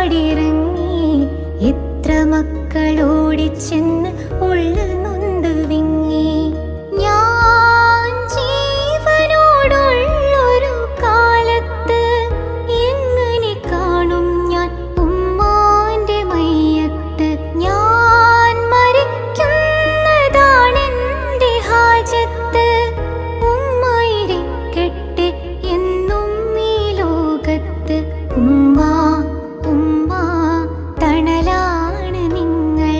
പാടിറങ്ങി എത്ര മക്കളോടിച്ചെന്ന് ഉള്ള നൊന്ത് വിങ്ങി. ഞാൻ ജീവനോടുള്ളൊരു കാലത്ത് എങ്ങനെ കാണും ഞാൻ ഉമ്മാന്റെ മയ്യത്ത്. ഞാൻ മരിക്കുന്നതാണെന്റെ ഹാജത്ത്. ഉമ്മയിരിക്കട്ടെ എന്നും ഈ ലോകത്ത്. ഉമ്മ ഉമ്മ തണലാണ് നിങ്ങൾ.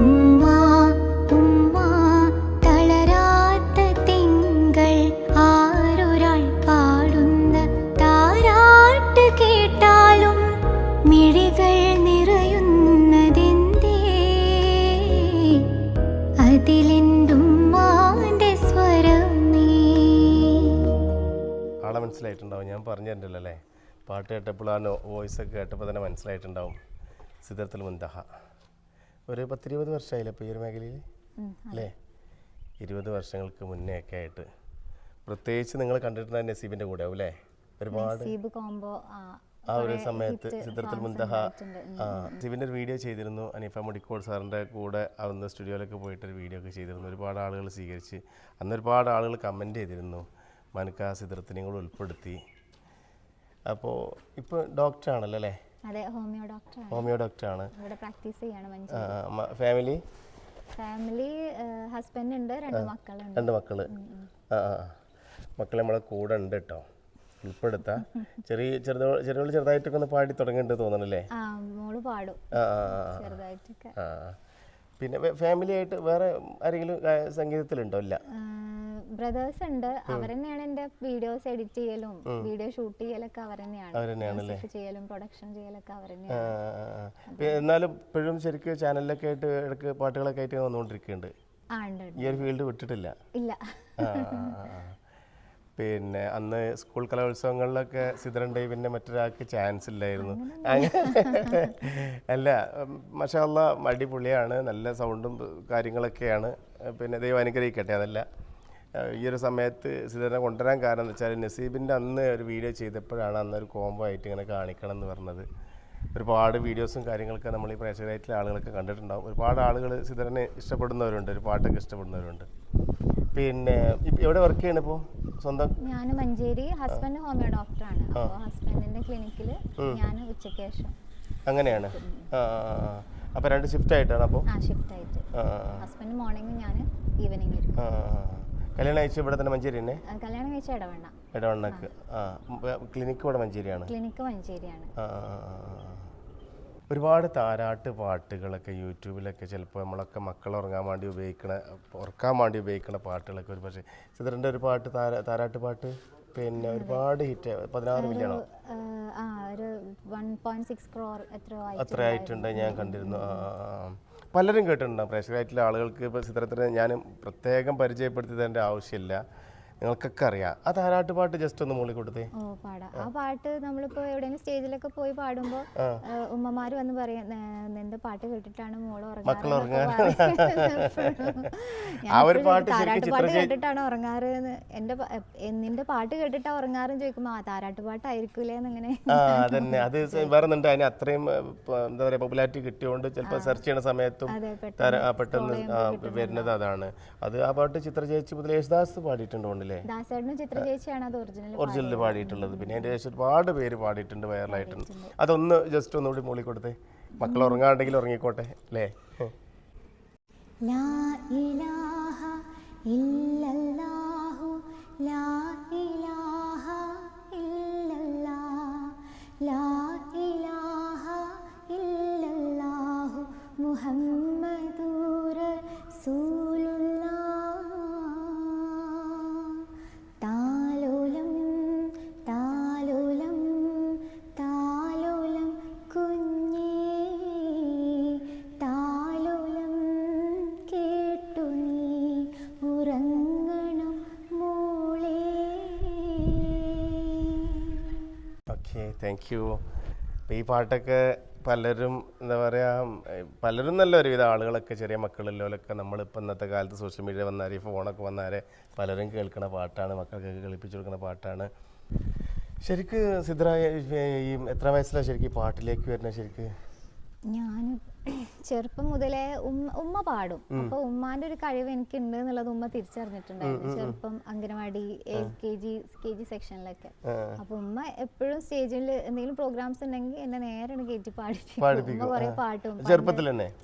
ഉമ്മ ഉമ്മ തളരാത്ത തിങ്കൾ. ആരൊരാൾ പാടുന്ന താരാട്ട് കേട്ടാലും മിഴികൾ നിറയുന്നതെന്തേ? അതിലെന്തുമ്മാന്റെ സ്വരമേ. ആളെ മനസ്സിലായിട്ടുണ്ടാവും, ഞാൻ പറഞ്ഞിട്ടുണ്ടല്ലോ അല്ലേ. പാട്ട് കേട്ടപ്പോൾ ആ വോയിസൊക്കെ കേട്ടപ്പോൾ തന്നെ മനസ്സിലായിട്ടുണ്ടാവും. സിദ്റത്തുൽ മുൻതഹ ഒരു 10-20 വർഷമായില്ലേ ഇപ്പോൾ ഈ ഒരു മേഖലയിൽ അല്ലേ? 20 വർഷങ്ങൾക്ക് മുന്നേ ഒക്കെ ആയിട്ട് പ്രത്യേകിച്ച് നിങ്ങൾ കണ്ടിട്ടുണ്ടായ നസീബിൻ്റെ കൂടെ ആവും അല്ലേ? ഒരുപാട് ആ ഒരു സമയത്ത് സിദ്റത്തുൽ മുൻതഹ നസീബിൻ്റെ ഒരു വീഡിയോ ചെയ്തിരുന്നു. അനീഫ മുടിക്കോട് സാറിൻ്റെ കൂടെ അന്ന് സ്റ്റുഡിയോയിലൊക്കെ പോയിട്ടൊരു വീഡിയോ ഒക്കെ ചെയ്തിരുന്നു. ഒരുപാട് ആളുകൾ സ്വീകരിച്ച് അന്ന് ഒരുപാട് ആളുകൾ കമൻറ്റ് ചെയ്തിരുന്നു. മനക്ക് ആ സിദ്റത്തിനെയും കൂടെ ഉൾപ്പെടുത്തി. അപ്പോൾ ഇപ്പോൾ ഡോക്ടറാണല്ലോ അല്ലേ? അതെ, ഹോമിയോ ഡോക്ടറാണ്. ഹോമിയോ ഡോക്ടറാണ്. ഇവിടെ പ്രാക്ടീസ് ചെയ്യാണ്. ഫാമിലി ഹസ്ബൻഡ് ഉണ്ട്, 2 മക്കളുണ്ട്. 2 മക്കള്. മക്കൾ നമ്മളെ കൂടെ ഉണ്ട് കേട്ടോ, ഉൾപ്പെടുത്താം. ചെറുതായിട്ടൊക്കെ ഒന്ന് പാടി തുടങ്ങിയിട്ട് തോന്നണല്ലേ? മോള് പാടും ചെറുതായിട്ടൊക്കെ. പിന്നെ ഫാമിലി ആയിട്ട് വേറെ ആരെങ്കിലും സംഗീതത്തിലുണ്ടോ? ഇല്ല, ബ്രദേഴ്സ് ഉണ്ട്. അവരെന്നെയാണ് എന്റെ വീഡിയോസ് എഡിറ്റ് ചെയ്യലും വീഡിയോ ഷൂട്ട് ചെയ്യലൊക്കെ അവരെന്നെയാണ് ചെയ്യലും പ്രൊഡക്ഷൻ ചെയ്യലൊക്കെ അവരെന്നെയാണ്. എന്നാലും ഇപ്പോഴും ശരിക്കും ചാനലിലൊക്കെ ആയിട്ട് ഇടയ്ക്ക് പാട്ടുകളൊക്കെ ആയിട്ട് വന്നുകൊണ്ടിരിക്കുന്നുണ്ട്. ഈ ഒരു ഫീൽഡ് വിട്ടിട്ടില്ല? ഇല്ല. പിന്നെ അന്ന് സ്കൂൾ കലോത്സവങ്ങളിലൊക്കെ സിദ്റൻ്റെ പിന്നെ മറ്റൊരാൾക്ക് ചാൻസ് ഇല്ലായിരുന്നു. അല്ല, മാഷാ അല്ലാഹ് അടിപൊളിയാണ്, നല്ല സൗണ്ടും കാര്യങ്ങളൊക്കെയാണ്. പിന്നെ ദൈവം അനുഗ്രഹിക്കട്ടെ. അതല്ല, ഈ ഒരു സമയത്ത് സിദ്റനെ കൊണ്ടുവരാൻ കാരണം എന്ന് വെച്ചാൽ നസീബിൻ്റെ അന്ന് ഒരു വീഡിയോ ചെയ്തപ്പോഴാണ് അന്നൊരു കോംബോ ആയിട്ട് ഇങ്ങനെ കാണിക്കണം എന്ന് പറഞ്ഞത്. ഒരുപാട് വീഡിയോസും കാര്യങ്ങളൊക്കെ നമ്മൾ ഈ പ്രേക്ഷകരായിട്ടുള്ള ആളുകളൊക്കെ കണ്ടിട്ടുണ്ടാവും. ഒരുപാട് ആളുകൾ സിദ്റനെ ഇഷ്ടപ്പെടുന്നവരുണ്ട്, ഒരു പാട്ടൊക്കെ ഇഷ്ടപ്പെടുന്നവരുണ്ട്. പിന്നെ എവിടെ വർക്ക് ചെയ്യണം ഇപ്പോൾ? സ്വന്തം ഞാൻ മഞ്ചേരി. ഹസ്ബൻഡ് ഹോമിയോ ഡോക്ടറാണ്. അപ്പോൾ ഹസ്ബൻഡിന്റെ ക്ലിനിക്കിൽ ഞാൻ ഉച്ചയ്ക്ക് ശേഷം. അങ്ങനെയാണ്. അപ്പോൾ 2 ഷിഫ്റ്റ് ആയിട്ടാണ്? അപ്പോൾ ഷിഫ്റ്റ് ആയിട്ട് ഹസ്ബൻഡ് മോർണിംഗ്, ഞാൻ ഈവനിങ്. കല്യാണം കഴിച്ച ഇവിടെ തന്നെ മഞ്ചേരി തന്നെ? കല്യാണം കഴിച്ച ഇടവണ്ണക്ക്. ക്ലിനിക്ക് ഇവിടെ മഞ്ചേരിയാണ്? ക്ലിനിക്ക് മഞ്ചേരിയാണ്. ഒരുപാട് താരാട്ട് പാട്ടുകളൊക്കെ യൂട്യൂബിലൊക്കെ ചിലപ്പോൾ നമ്മളൊക്കെ മക്കൾ ഉറങ്ങാൻ വേണ്ടി ഉപയോഗിക്കണ പാട്ടുകളൊക്കെ ഒരു പക്ഷേ സിദ്റൻ്റെ ഒരു പാട്ട് താരാട്ട് പാട്ട് പിന്നെ ഒരുപാട് ഹിറ്റ് 16 മില്യണോ ഒരു 1.6 crore അത്ര ആയിട്ടുണ്ട്, ഞാൻ കണ്ടിരുന്നു. പലരും കേട്ടിട്ടുണ്ടാകും പ്രേക്ഷകരായിട്ടുള്ള ആളുകൾക്ക്. ഇപ്പോൾ സിദ്റത്തിനെ ഞാൻ പ്രത്യേകം പരിചയപ്പെടുത്തി തരേണ്ട ആവശ്യമില്ല, നിങ്ങൾക്കൊക്കെ അറിയാം. ആ താരാട്ട് പാട്ട് ജസ്റ്റ് ഒന്ന് മൂളി കൊടുത്തേ. ആ പാട്ട് നമ്മളിപ്പോ എവിടെയെങ്കിലും സ്റ്റേജിലൊക്കെ പോയി പാടുമ്പോ ഉമ്മമാര് വന്ന് പറയാം, നിന്റെ പാട്ട് കേട്ടിട്ടാണ് മോള് താരാട്ട് കേട്ടിട്ടാണ് ഉറങ്ങാറ്, നിന്റെ പാട്ട് കേട്ടിട്ടാ ഉറങ്ങാറെന്ന് ചോദിക്കുമ്പോ താരാട്ട് പാട്ടായിരിക്കൂലേന്ന്. ഇങ്ങനെ അതന്നെ, അത് വേറെ അതിന് അത്രയും എന്താ പറയാ പോപ്പുലാരിറ്റി കിട്ടിയോണ്ട് ചിലപ്പോൾ സെർച്ച് ചെയ്യുന്ന സമയത്തും പെട്ടെന്ന് വരുന്നത് അതാണ്. അത് ആ പാട്ട് ചിത്ര ചേച്ചി മുതൽ യേശുദാസ് പാടിയിട്ടുണ്ട്. ഒറിജിനൽ പാടിയിട്ടുള്ളത്. പിന്നെ അതിൻ്റെ ശേഷം ഒരുപാട് പേര് പാടിയിട്ടുണ്ട്, വൈറലായിട്ടുണ്ട്. അതൊന്ന് ജസ്റ്റ് ഒന്നുകൂടി മൂളി കൊടുത്തേ, മക്കൾ ഉറങ്ങാണ്ടെങ്കിൽ ഉറങ്ങിക്കോട്ടെ അല്ലേ? ലാ ഇലാഹ ഇല്ലല്ലാഹു ലാ ഇലാഹ ഇല്ലല്ലാഹ് ലാ ഇലാഹ ഇല്ലല്ലാഹു മുഹമ്മദുർ റസൂലുള്ളാഹ്. താലോലം താലോലം താലോലം കുഞ്ഞേ താലോലം കേട്ടു നീ ഉറങ്ങണം മോളേ. Okay, thank you. ഈ പാട്ടൊക്കെ പലരും എന്താ പറയുക, പലരും നല്ല ഒരുവിധ ആളുകളൊക്കെ ചെറിയ മക്കളുള്ളവരൊക്കെ നമ്മളിപ്പോൾ ഇന്നത്തെ കാലത്ത് സോഷ്യൽ മീഡിയ വന്നാലേ ഫോണൊക്കെ വന്നാലേ പലരും കേൾക്കുന്ന പാട്ടാണ്, മക്കൾക്കൊക്കെ കളിപ്പിച്ചു കൊടുക്കുന്ന പാട്ടാണ്. ശരിക്ക് സിദ്ര ഈ എത്ര വയസ്സിലാണ് ശരിക്കും പാട്ടിലേക്ക് വരുന്നത് ശരിക്ക്? ഞാൻ ചെറുപ്പം മുതലേ ഉമ്മ പാടും. അപ്പൊ ഉമ്മാന്റെ ഒരു കഴിവ് എനിക്കുണ്ട് എന്നുള്ളത് ഉമ്മ തിരിച്ചറിഞ്ഞിട്ടുണ്ടായിരുന്നു. ചെറുപ്പം അംഗനവാടി KG സെക്ഷനിലൊക്കെ. അപ്പൊ ഉമ്മ എപ്പോഴും സ്റ്റേജിൽ എന്തെങ്കിലും പ്രോഗ്രാംസ് ഉണ്ടെങ്കിൽ എന്നെ നേരെ കയറ്റി പാടിപ്പിക്കും. ഉമ്മ കുറെ പാട്ടും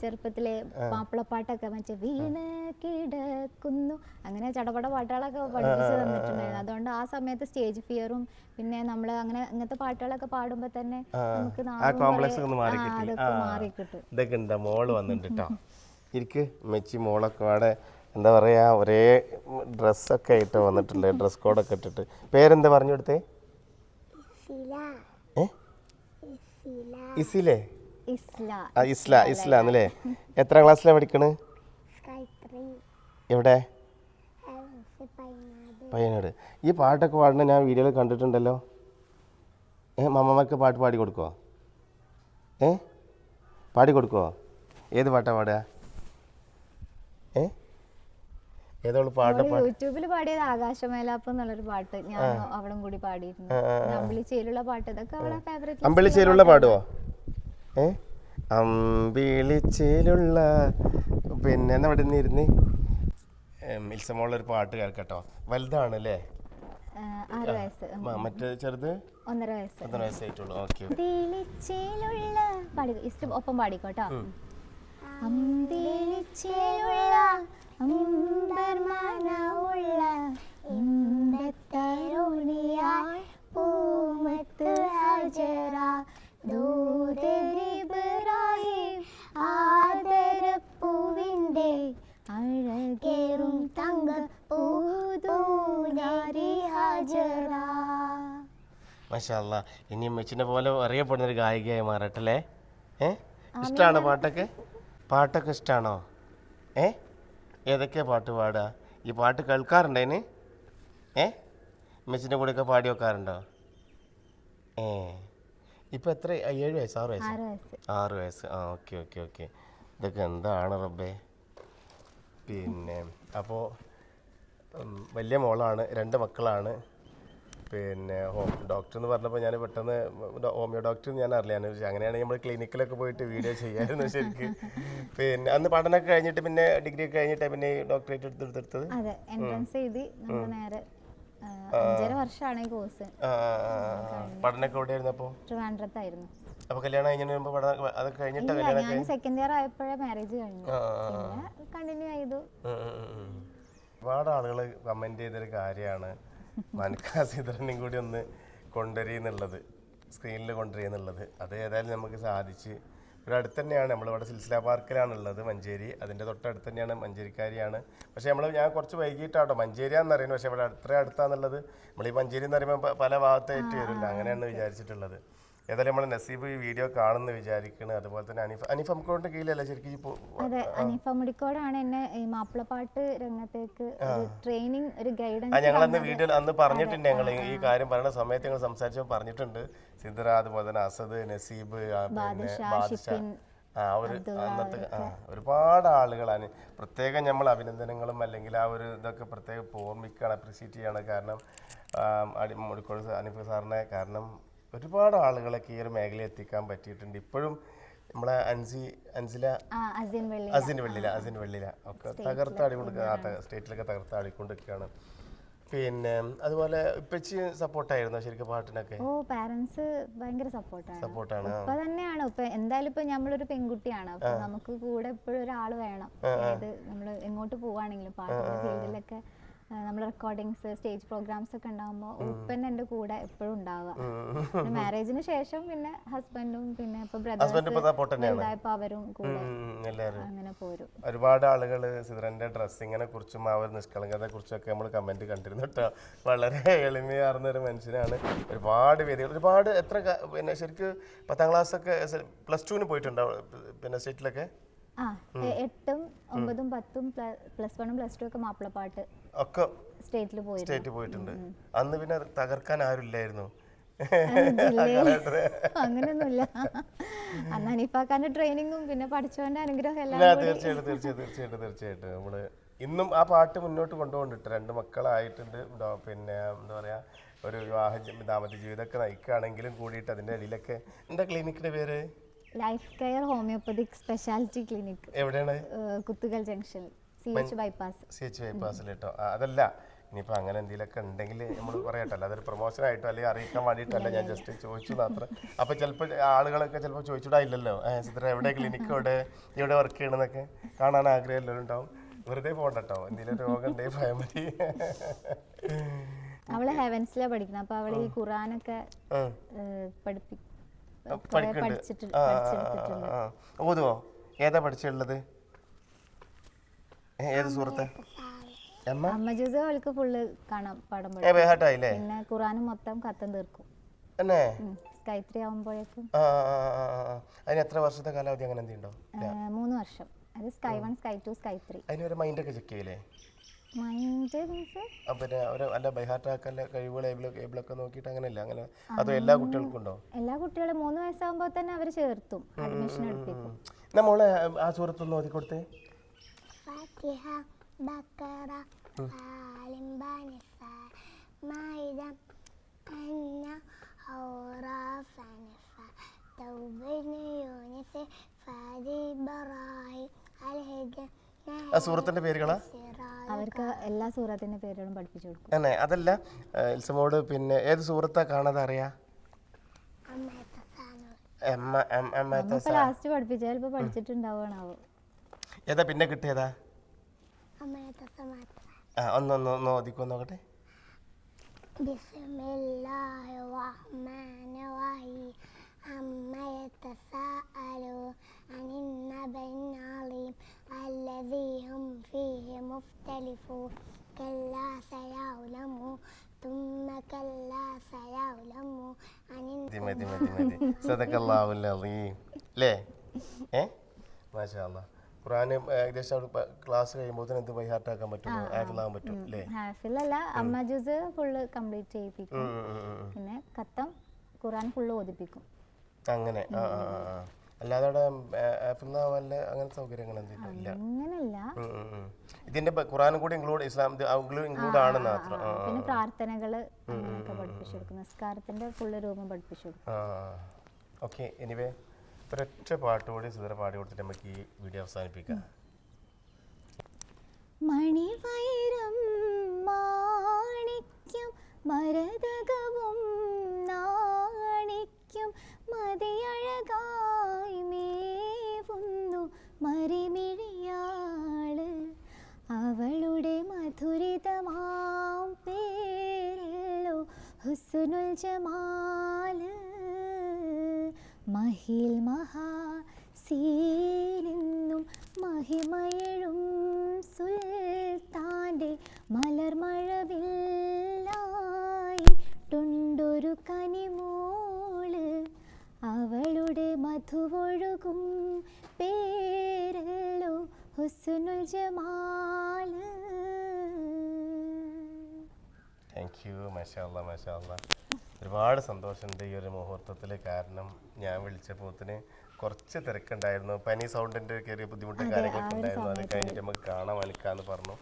ചെറുപ്പത്തിലെ മാപ്പിളപ്പാട്ടൊക്കെ മറ്റേ വീണ് കിടക്കുന്നു അങ്ങനെ ചടപട പാട്ടുകളൊക്കെ പഠിപ്പിച്ചു തന്നിട്ടുണ്ടായിരുന്നു. അതുകൊണ്ട് ആ സമയത്ത് സ്റ്റേജ് ഫിയറും പിന്നെ നമ്മൾ അങ്ങനെ ഇങ്ങനത്തെ പാട്ടുകളൊക്കെ പാടുമ്പോ തന്നെ നമുക്ക് അതൊക്കെ മാറി കിട്ടും. ഇതൊക്കെ എന്താ മോള് വന്നിട്ടുണ്ട് കേട്ടോ. എനിക്ക് മെച്ചി മോളൊക്കെ അവിടെ എന്താ പറയാ ഒരേ ഡ്രസ്സൊക്കെ ആയിട്ട് വന്നിട്ടുണ്ട്. ഡ്രസ് കോഡൊക്കെ ഇട്ടിട്ട്. പേരെന്താ പറഞ്ഞു കൊടുത്തേ? ഇസിലേ? ഇസ്ലാന്നല്ലേ? എത്രാം ക്ലാസ്സിലാണ് പഠിക്കണ്? എവിടെ? പയ്യനാട്. ഈ പാട്ടൊക്കെ പാടുന്ന ഞാൻ വീഡിയോയിൽ കണ്ടിട്ടുണ്ടല്ലോ. മമ്മമ്മക്ക് പാട്ട് പാടി കൊടുക്കുമോ? പാടി കൊടുക്കുമോ? ഏത് പാട്ടാ പാടുക? ഏതോള് പാട്ട്? യൂട്യൂബിൽ പാടിയത് ആകാശമേലാപ്പ് എന്നുള്ളൊരു പാട്ട് ഞാൻ അവളും കൂടി പാടിയിരുന്നു. അമ്പിളിച്ചേലുള്ള പാട്ട് ഇതൊക്കെ അവളെ ഫേവറേറ്റ്. അമ്പിളിച്ചേലുള്ള പാടുവോ? അമ്പിളിച്ചേലുള്ള പിന്നെ എന്താ ഇവിടെ നിന്ന് ഇരുന്ന് മിൽസമോളൊരു പാട്ട് കേൾക്കട്ടോ. വലുതാണ് അല്ലേ? 6 വയസ്സ്. മറ്റേ ചെറുത് 1.5 വയസ്സ്. 1.5 വയസ്സായിട്ടുള്ളൂ. ഓക്കെ. ഒപ്പം പാടിക്കോട്ടോ. ആദരപ്പൂവിൻ്റെ അഴകേറും തങ്ക പൂതൂനാരി ഹാജറ. മാഷാ അല്ലാ. ഇനി മെച്ചിനെ പോലെ അറിയപ്പെടുന്ന ഒരു ഗായികയായി മാറട്ടല്ലേ? ഇഷ്ടമാണോ പാട്ടൊക്കെ? പാട്ടൊക്കെ ഇഷ്ടമാണോ? ഏതൊക്കെയാ പാട്ട് പാടുക? ഈ പാട്ട് കേൾക്കാറുണ്ടോ അതിന്? മെച്ചിൻ്റെ കൂടെയൊക്കെ പാടി വെക്കാറുണ്ടോ? ഇപ്പം എത്ര? 7 വയസ്സ്? 6 വയസ്സ്? 6 വയസ്സ്. ആ ഓക്കെ ഓക്കെ ഓക്കെ. ഇതൊക്കെ എന്താണ് റബ്ബേ. പിന്നെ അപ്പോൾ വലിയ മോളാണ്, 2 മക്കളാണ്. പിന്നെ ഡോക്ടർ എന്ന് പറഞ്ഞപ്പോൾ ഞാൻ പെട്ടെന്ന് ഹോമിയോ ഡോക്ടർ ഞാൻ അറിയാൻ അങ്ങനെയാണെങ്കിൽ നമ്മൾ ക്ലിനിക്കിലൊക്കെ പോയിട്ട് വീഡിയോ ചെയ്യാമായിരുന്നു ശരിക്കും. പിന്നെ അന്ന് പഠനമൊക്കെ കഴിഞ്ഞിട്ട് പിന്നെ ഡിഗ്രി ഒക്കെ കഴിഞ്ഞിട്ട് പിന്നെ ഡോക്ടറേറ്റ് എടുത്തെടുത്തത്? അതെ, എൻട്രൻസ് എഴുതി നേരെ 5.5 വർഷമാണ് ഈ കോഴ്സ്. പഠനമൊക്കെ എവിടെയായിരുന്നു അപ്പോൾ? ട്രിവാൻഡ്രത്തായിരുന്നു. അപ്പോൾ കല്യാണം കഴിഞ്ഞതിന് പഠനം അതൊക്കെ കഴിഞ്ഞിട്ട്? ഞാൻ സെക്കൻഡ് ഇയർ ആയപ്പോഴേ മാരേജ് കഴിഞ്ഞു. പിന്നെ കണ്ടിന്യൂ ചെയ്തു. ഒരുപാട് ആളുകൾ കമൻറ്റ് ചെയ്തൊരു കാര്യമാണ് മനക്കാ സിദ്രനെയും കൂടി ഒന്ന് കൊണ്ടുവരികയെന്നുള്ളത്, സ്ക്രീനിൽ കൊണ്ടുവരികയെന്നുള്ളത്. അത് ഏതായാലും നമുക്ക് സാധിച്ച്. ഇവിടെ അടുത്ത് തന്നെയാണ്, നമ്മളിവിടെ സിൽസില പാർക്കിലാണുള്ളത്, മഞ്ചേരി. അതിൻ്റെ തൊട്ടടുത്ത് തന്നെയാണ്, മഞ്ചേരിക്കാരിയാണ്. പക്ഷേ ഞാൻ കുറച്ച് വൈകിട്ടാട്ടോ മഞ്ചേരിയാണെന്ന് അറിയുന്നത്. പക്ഷേ ഇവിടെ അത്ര അടുത്താന്നുള്ളത് നമ്മൾ ഈ മഞ്ചേരി എന്ന് പറയുമ്പോൾ പല ഭാഗത്തായിട്ട് വരില്ല, അങ്ങനെയാണ് വിചാരിച്ചിട്ടുള്ളത്. ഏതായാലും നമ്മൾ നസീബ് ഈ വീഡിയോ കാണുന്നു വിചാരിക്കണം. അതുപോലെ തന്നെ അനീഫ മുടിക്കോടിന്റെ കീഴിലല്ലേ ശരിക്കും? അതെ, അനീഫ മുടിക്കോടാണ് എന്നെ ഈ മാപ്പിളപ്പാട്ട് രംഗത്തേക്ക് ട്രെയിനിങ്, ഒരു ഗൈഡൻസ്. ഞങ്ങളന്ന് വീഡിയോ അന്ന് പറഞ്ഞിട്ടുണ്ട്. ഞങ്ങൾ ഈ കാര്യം പറയുന്ന സമയത്ത് ഞങ്ങൾ സംസാരിച്ചപ്പോൾ പറഞ്ഞിട്ടുണ്ട്. സിദ്ര, അതുപോലെ തന്നെ അസദ്, നസീബ്, ബാദ്ഷാ, അന്നത്തെ ഒരുപാട് ആളുകളാണ്. പ്രത്യേകം നമ്മൾ അഭിനന്ദനങ്ങളും അല്ലെങ്കിൽ ആ ഒരു ഇതൊക്കെ പ്രത്യേകം ഓർമ്മിക്കുകയാണ്, അപ്രിഷ്യേറ്റ് ചെയ്യാണ്. കാരണം മുടിക്കോട് അനീഫ സാറിനെ കാരണം ഒരുപാട് ആളുകളൊക്കെ ഈ ഒരു മേഖലയിൽ എത്തിക്കാൻ പറ്റിയിട്ടുണ്ട്. ഇപ്പോഴും നമ്മളെ അസിൻ വെള്ളില ഒക്കെ തകർത്താടിക്കൊണ്ട് സ്റ്റേറ്റിലൊക്കെ തകർത്താടിക്കൊണ്ടിരിക്കുകയാണ്. പിന്നെ അതുപോലെ ഇപ്പച്ചി സപ്പോർട്ടായിരുന്നു ശരിക്കും പാട്ടിനൊക്കെ? ഓ, പാരന്റ്സ് ഭയങ്കര സപ്പോർട്ടാണ്. ഇപ്പൊ തന്നെയാണ് ഇപ്പൊ എന്തായാലും ഇപ്പൊ നമ്മളൊരു പെൺകുട്ടിയാണ്, അപ്പൊ നമുക്ക് കൂടെ എപ്പോഴും ഒരാൾ വേണം. അതായത് നമ്മൾ എങ്ങോട്ട് പോവാണെങ്കിലും പാട്ടിന്റെ ഫീൽഡിലൊക്കെ നമ്മൾ റെക്കോർഡിങ്സ്, സ്റ്റേജ് പ്രോഗ്രാംസ് ഒക്കെ ഉണ്ടാകുമ്പോൾ ഉപ്പൻ എൻ്റെ കൂടെ എപ്പോഴും ഉണ്ടാവുക. മാരേജിന് ശേഷം പിന്നെ ഹസ്ബൻഡും പിന്നെ ഇപ്പൊ ബ്രദേഴ്സ് അവരും കൂടെ അങ്ങനെ പോരും. ഒരുപാട് ആളുകൾ സിദ്രന്റെ ഡ്രസ്സിങ്ങിനെ കുറിച്ചും ആ ഒരു നിഷ്കളങ്കതയെ കുറിച്ചൊക്കെ നമ്മൾ കമന്റ് കണ്ടിരുന്നു കേട്ടോ. വളരെ എളിമയാർന്ന ഒരു മനുഷ്യനാണ്. ഒരുപാട് വേദികൾ, ഒരുപാട് എത്ര പിന്നെ ശരിക്കും 10ാം ക്ലാസ് ഒക്കെ +2 പോയിട്ടുണ്ടാവും പിന്നെ സ്റ്റേറ്റിലൊക്കെ? 8ഉം 9ഉം 10ഉം +1ഉം +2 ഒക്കെ മാപ്പിളപ്പാട്ട് ഒക്കെ സ്റ്റേറ്റിൽ പോയിട്ടുണ്ട്. അന്ന് പിന്നെ തകർക്കാൻ ആരുമില്ലായിരുന്നു. അങ്ങനെയൊന്നുമില്ല. അന്ന് അനീഫാക്കാന്റെ ട്രെയിനിങ്ങും പിന്നെ പഠിച്ചവന്റെ അനുഗ്രഹം എല്ലാം. തീർച്ചയായിട്ടും നമ്മള് ഇന്നും ആ പാട്ട് മുന്നോട്ട് കൊണ്ടുപോകുന്നുണ്ട്. 2 മക്കളായിട്ടുണ്ട്. പിന്നെ എന്താ പറയാ, ഒരു വിവാഹ ദാമ്പത്യ ജീവിതമൊക്കെ നയിക്കുകയാണെങ്കിലും കൂടിയിട്ട് അതിൻ്റെ ഇടയിലൊക്കെ എന്താ ക്ലിനിക്കിൻ്റെ പേര്? Life care homoeopathic speciality clinic. എവിടെയാണ്? കുത്തുകൽ ജംഗ്ഷൻ, CH ബൈപ്പാസ്. CH ബൈപ്പാസിൽ കേട്ടോ. അതല്ല, ഇനിയിപ്പോൾ അങ്ങനെ എന്തെങ്കിലുമൊക്കെ ഉണ്ടെങ്കിൽ നമ്മൾ പറയട്ടല്ലോ, അതൊരു പ്രൊമോഷനായിട്ടോ അല്ലെങ്കിൽ അറിയിക്കാൻ വേണ്ടിയിട്ടല്ല, ഞാൻ ജസ്റ്റ് ചോദിച്ചു മാത്രം. അപ്പോൾ ചിലപ്പോൾ ആളുകളൊക്കെ ചിലപ്പോൾ ചോദിച്ചിടായില്ലല്ലോ, സിദ്ര എവിടെ ക്ലിനിക്ക്, ഇവിടെ വർക്ക് ചെയ്യണമെന്നൊക്കെ കാണാൻ ആഗ്രഹമെല്ലാം ഉണ്ടാവും. വെറുതെ പോകണ്ട കേട്ടോ, എന്തെങ്കിലും രോഗം ഉണ്ടെങ്കിൽ ഭയം മതി. അവള് ഹെവൻസിലാണ് പഠിക്കുന്നത്, അപ്പോൾ അവള് ഈ ഖുറാനൊക്കെ ഓതുവോ? ഏതാ പഠിച്ചുള്ളത്? ഏത് സുഹൃത്തെ? അമ്മ ജൂസ് അവൾക്ക് ഫുള്ള് കാണാം പാഠം പഠിക്കും. പിന്നെ ഖുറാനും മൊത്തം കത്തം തീർക്കും. സ്കൈ 3 ആവുമ്പോഴേക്കും. അതിന് എത്ര വർഷത്തെ കാലാവധി അങ്ങനെ എന്തെങ്കിലും? 3 വർഷം. അത് സ്കൈ 1, സ്കൈ 2, സ്കൈ 3. അതിനൊരു മൈൻഡൊക്കെ ചെക്ക് ചെയ്യില്ലേ? മൈൻഡ് മീൻസ് പിന്നെ അല്ല ബൈഹാർട്ട് ആക്കല്ല, കഴിവുകൾ ഏബിളൊക്കെ നോക്കിയിട്ട് അങ്ങനെയല്ല, അങ്ങനെ അതോ എല്ലാ കുട്ടികൾക്കും ഉണ്ടോ? എല്ലാ കുട്ടികളും 3 വയസ്സാകുമ്പോൾ തന്നെ അവർ ചേർത്തും, അഡ്മിഷൻ എടുപ്പിക്കും. നമ്മളെ ആ സുഹൃത്തൊന്ന് ഓതി കൊടുത്തേ. ഫാത്തിഹ, ബഖറ, ആൽ ഇംറാൻ, മാഇദ, അന്ന, ഔറാഫ്, തൗബ, യൂനിസ്, ഫാദി, ബറായി, അൽ ഹിജ. ആ സൂറത്തിന്റെ പേരുകളാ? അവർക്ക് എല്ലാ സൂറത്തിന്റെ പേരുകളും പഠിപ്പിച്ചു കൊടുക്കും. അല്ലേ? അതല്ല, ഇൽസമോട് പിന്നെ ഏത് സൂറത്താ കാണാതെ അറിയാ? ലാസ്റ്റ് പഠിപ്പിച്ച ചിലപ്പോ പഠിച്ചിട്ടുണ്ടാവണാവോ. ഏതാ പിന്നെ കിട്ടിയതാ? ഒന്ന് ഓതിക്കോ നോക്കട്ടെ. ബിസ്മില്ലാഹിർ റഹ്മാനിർ റഹീം. അമ്മ യതസാഅലൂൻ അനിൻ നബഇൻ അളീം അല്ലദീ ഹും ഫീഹി മുഖ്തലിഫൂൻ കല്ലാ സയഅലമൂൻ തുമ്മ കല്ലാ സയഅലമൂൻ അനിൻ. മതി. സദഖല്ലാഹുൽ അസീം. ല്ലേ? മാഷാ അല്ലാഹ്. ഖുർആൻ ഏകദേശം ക്ലാസ് കഴിയുമ്പോൾ എന്ത് ബൈഹാർട്ട് ആക്കാൻ പറ്റും, ഹാഫിളാകാൻ പറ്റും അല്ലേ? ഹാഫിളല്ല, അമ്മ ജൂസ് ഫുള്ള് കംപ്ലീറ്റ് ചെയ്യിപ്പിക്കും. പിന്നെ ഖത്തം ഖുർആൻ ഫുള്ള് ഓതിപ്പിക്കും. അങ്ങനെ. അല്ലാതെ അങ്ങനത്തെ സൗകര്യങ്ങൾ എന്തെങ്കിലും അങ്ങനല്ല. ഇതിന്റെ ഖുർആനും കൂടി ഇൻക്ലൂഡ് ആണെന്ന് മാത്രം. പിന്നെ പ്രാർത്ഥനകള് അങ്ങനെയൊക്കെ പഠിപ്പിച്ചു കൊടുക്കും. നിസ്കാരത്തിന്റെ ഫുള്ള് രൂപം പഠിപ്പിച്ചു കൊടുക്കും. ഓക്കെ, എനിവേ ഒരൊറ്റ പാട്ടുകൂടി സുധര പാടി കൊടുത്തിട്ട് നമുക്ക് ഈ വീഡിയോ അവസാനിപ്പിക്കാം. മണിവൈരം മാണിക്യം മരതകവും നാണിക്യം മതിയഴകായി മേവുന്നു മറിമിഴിയാള്. അവളുടെ മധുരിതമാം പേരല്ലോ ഹുസ്നുൽ ജമാല്. മഹിൽ മഹാസീനെന്നും മഹിമയഴും സുൽത്താൻ്റെ മലർമഴവില്ലായിട്ടുണ്ടൊരു കനിമോള്. അവളുടെ മധുവൊഴുകും പേരല്ലോ ഹുസ്നുൽ ജമാല്. Thank you. മാഷാ അല്ലാഹ്, മാഷാ അല്ലാഹ്. ഒരുപാട് സന്തോഷമുണ്ട് ഈ ഒരു മുഹൂർത്തത്തിൽ. കാരണം ഞാൻ വിളിച്ചപ്പോത്തിന് കുറച്ച് തിരക്കുണ്ടായിരുന്നു, പനി സൗണ്ടിൻ്റെ ചെറിയ ബുദ്ധിമുട്ടും കാര്യങ്ങളൊക്കെ ഉണ്ടായിരുന്നു. അത് കഴിഞ്ഞിട്ട് നമുക്ക് കാണാൻ വലിക്കാമെന്ന് പറഞ്ഞു.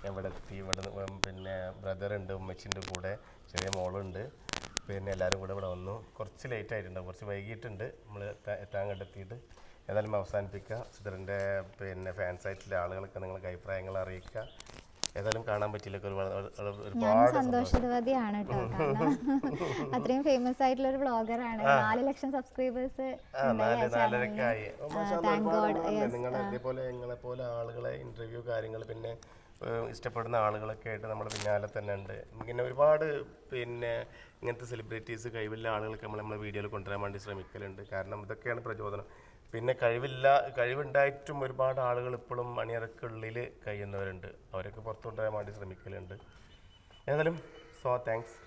ഇവിടെ എത്തി. ഇവിടെ പിന്നെ ബ്രദറുണ്ട്, ഉമ്മച്ചിൻ്റെ കൂടെ ചെറിയ മോളുണ്ട്. പിന്നെ എല്ലാവരും കൂടെ ഇവിടെ വന്നു. കുറച്ച് ലേറ്റ് ആയിട്ടുണ്ടാവും, കുറച്ച് വൈകിട്ടുണ്ട് നമ്മൾ എത്താൻ കണ്ടെത്തിയിട്ട്. ഏതായാലും അവസാനിപ്പിക്കുക. സിദ്രൻ്റെ പിന്നെ ഫാൻസായിട്ടുള്ള ആളുകളൊക്കെ നിങ്ങൾക്ക് അഭിപ്രായങ്ങൾ അറിയിക്കുക. ഏതായാലും കാണാൻ പറ്റിയില്ല. ഒരുപാട് സന്തോഷവതിയാണ് കേട്ടോ. അത്രയും ഫേമസ് ആയിട്ടുള്ള ഒരു വ്ളോഗറാണ്. 4 ലക്ഷം സബ്സ്ക്രൈബേഴ്സ് 4.5 ആയി. നിങ്ങൾ ഇതേപോലെ നിങ്ങളെപ്പോലെ ആളുകളെ ഇന്റർവ്യൂ കാര്യങ്ങൾ പിന്നെ ഇഷ്ടപ്പെടുന്ന ആളുകളൊക്കെ ആയിട്ട് നമ്മുടെ പിന്നാലെ തന്നെ ഉണ്ട്. പിന്നെ ഒരുപാട് പിന്നെ ഇങ്ങനത്തെ സെലിബ്രിറ്റീസ് കഴിവില്ല ആളുകളൊക്കെ നമ്മളെ വീഡിയോയിൽ കൊണ്ടുവരാൻ വേണ്ടി ശ്രമിക്കലുണ്ട്. കാരണം ഇതൊക്കെയാണ് പ്രചോദനം. പിന്നെ കഴിവുണ്ടായിട്ടും ഒരുപാട് ആളുകൾ ഇപ്പോഴും അണിയറക്കുള്ളിൽ കഴിയുന്നവരുണ്ട്. അവരൊക്കെ പുറത്തു കൊണ്ടുവരാൻ വേണ്ടി ശ്രമിക്കലുണ്ട്. ഏതായാലും താങ്ക്സ്.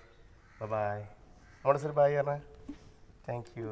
ബൈ. മോളെ ബൈ പറഞ്ഞ താങ്ക് യു.